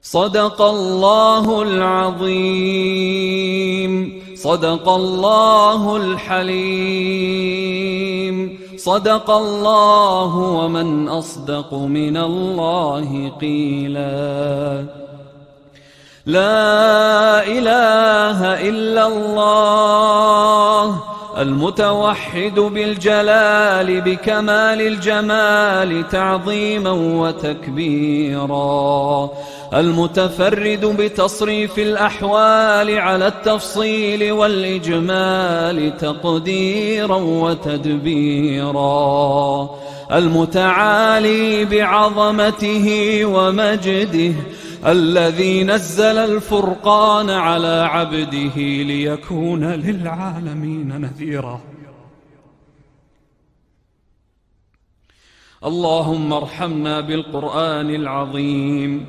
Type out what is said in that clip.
صدق الله العظيم. صدق الله الحليم. صدق الله، ومن أصدق من الله قيلا. لا إله إلا الله المتوحد بالجلال بكمال الجمال تعظيما وتكبيرا، المتفرد بتصريف الأحوال على التفصيل والإجمال تقديرا وتدبيرا، المتعالي بعظمته ومجده، الذي نزل الفرقان على عبده ليكون للعالمين نذيرا. اللهم ارحمنا بالقرآن العظيم.